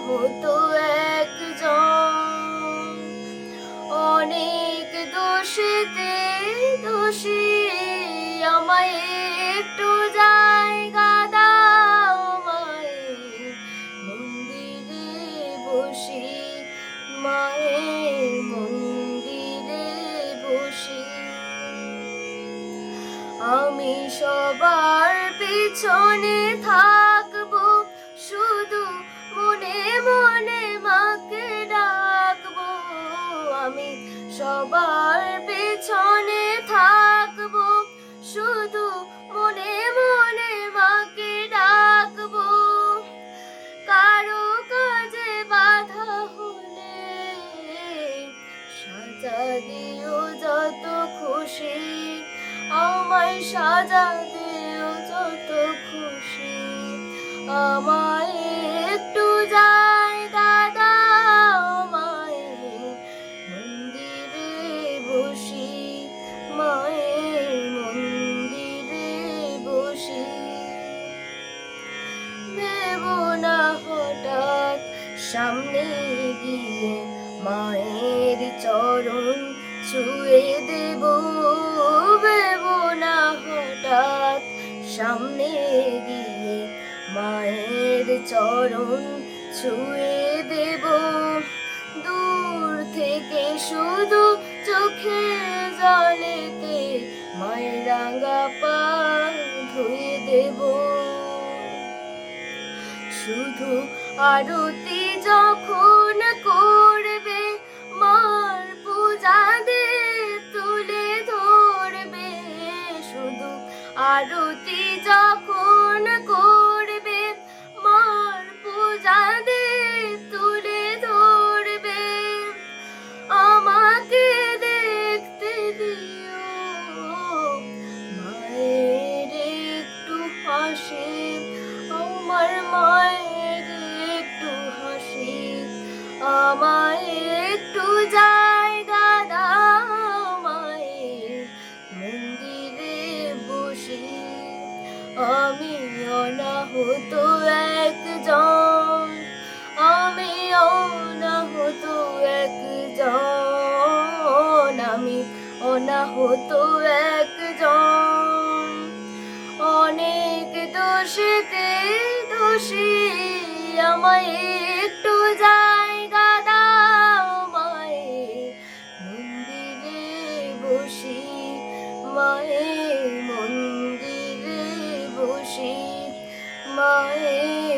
হতো একজন। অনেক দোষেতে দোষী, আমায় একটু জায়গা দাও মায়ের মন্দিরে বসি, মায়ের মন্দিরে বসি। আমি সবার পিছনে থাকবো, শুধু মনে মনে মাকে ডাকবো। আমি সবার পেছনে থাকবো, শুধু মনে মনে মাকে ডাকবো। কারো কাজে বাধা হলে সাজা দিও যত খুশি, আমায় সাজা দিও যত খুশি। আমায় একটু জায়গা দাও মায়ের মন্দিরে বসি, মায়ের মন্দিরে বসি। ভেবো না হঠাৎ সামনে গিয়ে মায়ের চরণ ছুঁয়ে দেব, ভেবো না হঠাৎ সামনে গিয়ে মায়ের চরণ ছুঁয়ে দেব। দূর থেকে শুধু চোখে জলেতে মায়ের রাঙা পা ধুয়ে দেব। শুধু আরতি যখন করবে মার পূজা দিয়ে তুলে ধরবে। শুধু আরতি যখন করবে মার পূজা দিয়ে তুলে ধরবে। আমাকে দেখতে দিও মায়ের একটু হাসি, আমার মায়ের একটু হাসি। আমায় একটু জায়গা দাও মায়ের মন্দিরে বসি। আমি অনাহত একজন, আমি অনাহত একজন, আমি অনাহত একজন। অনেক দোষেতে দোষী, আমায় একটু জায়গা দাও মায়ের মন্দিরে বসি, মায়ের মন্দিরে বসি, মায়ের